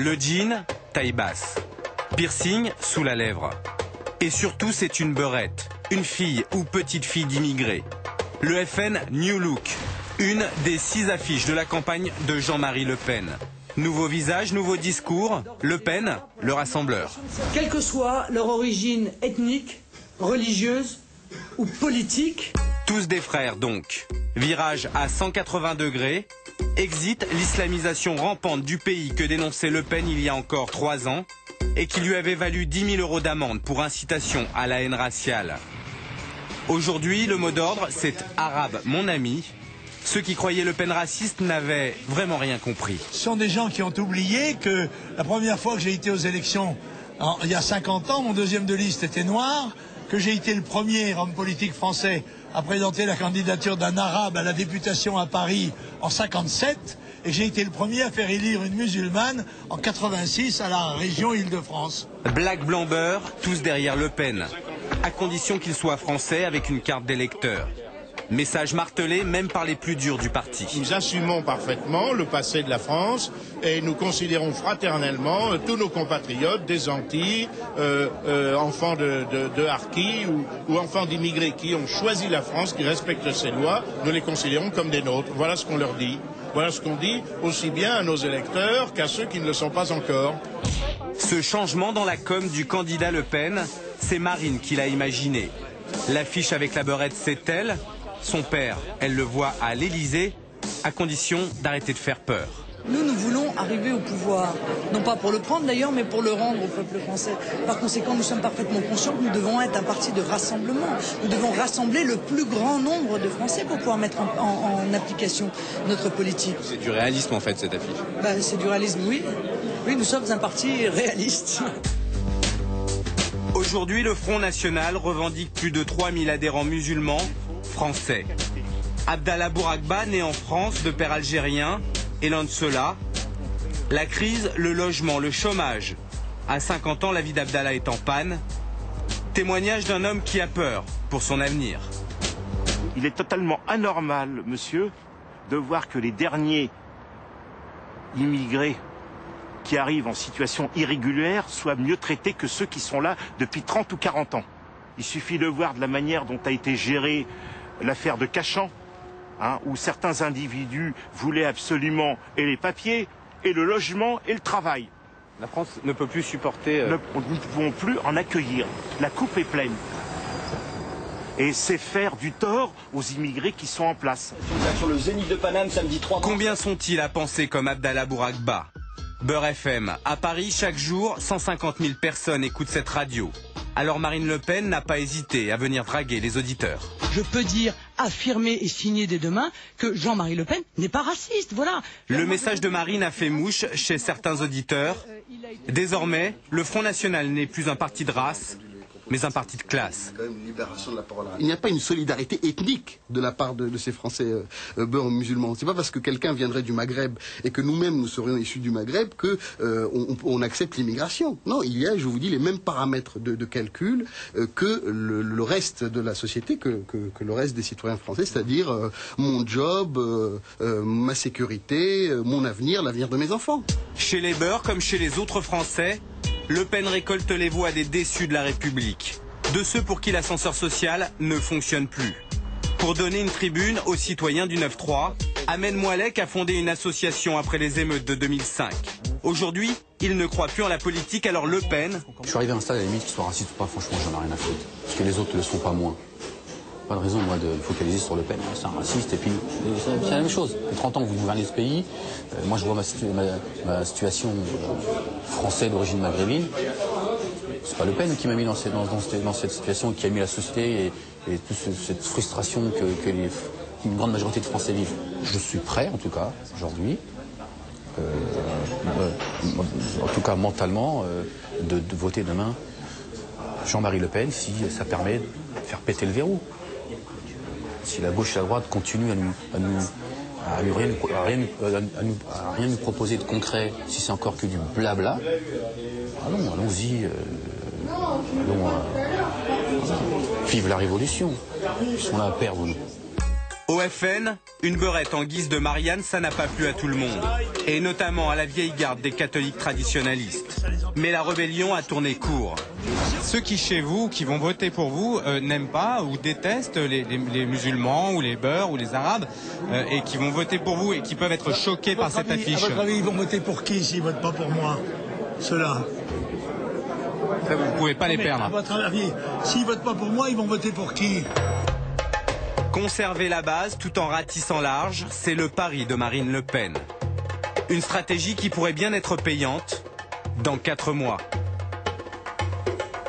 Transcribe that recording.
Le jean, taille basse. Piercing sous la lèvre. Et surtout, c'est une beurette. Une fille ou petite fille d'immigrés. Le FN New Look. Une des 6 affiches de la campagne de Jean-Marie Le Pen. Nouveau visage, nouveau discours. Le Pen, le rassembleur. Quelle que soit leur origine ethnique, religieuse ou politique. Tous des frères donc. Virage à 180 degrés. Exit l'islamisation rampante du pays que dénonçait Le Pen il y a encore 3 ans et qui lui avait valu 10 000 € d'amende pour incitation à la haine raciale. Aujourd'hui, le mot d'ordre, c'est « arabe, mon ami ». Ceux qui croyaient Le Pen raciste n'avaient vraiment rien compris. Ce sont des gens qui ont oublié que la première fois que j'ai été aux élections, il y a 50 ans, mon deuxième de liste était noir, que j'ai été le premier homme politique français à présenter la candidature d'un arabe à la députation à Paris en 57, et j'ai été le premier à faire élire une musulmane en 86 à la région Île-de-France. Black, blanc, beurre, tous derrière Le Pen, à condition qu'il soit français avec une carte d'électeur. Message martelé même par les plus durs du parti. Nous assumons parfaitement le passé de la France et nous considérons fraternellement tous nos compatriotes des Antilles, enfants de harkis ou enfants d'immigrés qui ont choisi la France, qui respectent ses lois, nous les considérons comme des nôtres. Voilà ce qu'on leur dit. Voilà ce qu'on dit aussi bien à nos électeurs qu'à ceux qui ne le sont pas encore. Ce changement dans la com du candidat Le Pen, c'est Marine qui l'a imaginé. L'affiche avec la beurette, c'est elle. Son père, elle le voit à l'Élysée, à condition d'arrêter de faire peur. Nous voulons arriver au pouvoir, non pas pour le prendre d'ailleurs, mais pour le rendre au peuple français. Par conséquent, nous sommes parfaitement conscients que nous devons être un parti de rassemblement. Nous devons rassembler le plus grand nombre de Français pour pouvoir mettre en application notre politique. C'est du réalisme en fait cette affiche. C'est du réalisme, oui. Oui, nous sommes un parti réaliste. Aujourd'hui, le Front National revendique plus de 3000 adhérents musulmans français. Abdallah Bouragba, né en France de père algérien, est l'un de ceux-là. La crise, le logement, le chômage. À 50 ans, la vie d'Abdallah est en panne. Témoignage d'un homme qui a peur pour son avenir. Il est totalement anormal, monsieur, de voir que les derniers immigrés qui arrivent en situation irrégulière soient mieux traités que ceux qui sont là depuis 30 ou 40 ans. Il suffit de voir de la manière dont a été gérée l'affaire de Cachan, où certains individus voulaient absolument et les papiers, et le logement, et le travail. La France ne peut plus supporter... Nous ne pouvons plus en accueillir. La coupe est pleine. Et c'est faire du tort aux immigrés qui sont en place. Sur le Zénith de Paname, samedi 3 mars. Combien sont-ils à penser comme Abdallah Bouragba? Beurre FM. À Paris, chaque jour, 150 000 personnes écoutent cette radio. Alors Marine Le Pen n'a pas hésité à venir draguer les auditeurs. Je peux dire, affirmer et signer dès demain que Jean-Marie Le Pen n'est pas raciste, voilà. Le message de Marine a fait mouche chez certains auditeurs. Désormais, le Front National n'est plus un parti de race, mais un parti de classe. Il n'y a pas une solidarité ethnique de la part de ces Français beurre musulmans. C'est pas parce que quelqu'un viendrait du Maghreb et que nous-mêmes nous serions issus du Maghreb que on accepte l'immigration. Non, il y a, je vous dis, les mêmes paramètres de calcul que le reste de la société, que le reste des citoyens français, c'est-à-dire mon job, ma sécurité, mon avenir, l'avenir de mes enfants. Chez les beurs comme chez les autres Français, Le Pen récolte les voix des déçus de la République, de ceux pour qui l'ascenseur social ne fonctionne plus. Pour donner une tribune aux citoyens du 9-3, Ahmed Moualek a fondé une association après les émeutes de 2005. Aujourd'hui, il ne croit plus en la politique, alors Le Pen... Je suis arrivé à un stade à la limite qu'ils soient racistes ou pas, franchement j'en ai rien à foutre. Parce que les autres ne le sont pas moins. Pas de raison moi de focaliser sur Le Pen, c'est un raciste et puis c'est la même chose. Depuis 30 ans que vous gouvernez ce pays, moi je vois ma situation française d'origine maghrébine. C'est pas Le Pen qui m'a mis dans cette situation, qui a mis la société et toute cette frustration que une grande majorité de Français vivent. Je suis prêt en tout cas aujourd'hui, en tout cas mentalement, de voter demain Jean-Marie Le Pen si ça permet de faire péter le verrou. Si la gauche et la droite continuent à rien nous proposer de concret, si c'est encore que du blabla, allons-y, vive la révolution. Ils sont là à perdre, nous. Au FN, une beurette en guise de Marianne, ça n'a pas plu à tout le monde, et notamment à la vieille garde des catholiques traditionnalistes. Mais la rébellion a tourné court. Ceux qui, chez vous, qui vont voter pour vous, n'aiment pas ou détestent les musulmans ou les beurs ou les arabes, et qui vont voter pour vous et qui peuvent être choqués par cette affiche. À votre avis, ils vont voter pour qui s'ils votent pas pour moi? Ceux-là. Ça, vous ne pouvez pas les perdre. À votre avis, s'ils votent pas pour moi, ils vont voter pour qui? Conserver la base tout en ratissant large, c'est le pari de Marine Le Pen. Une stratégie qui pourrait bien être payante dans 4 mois.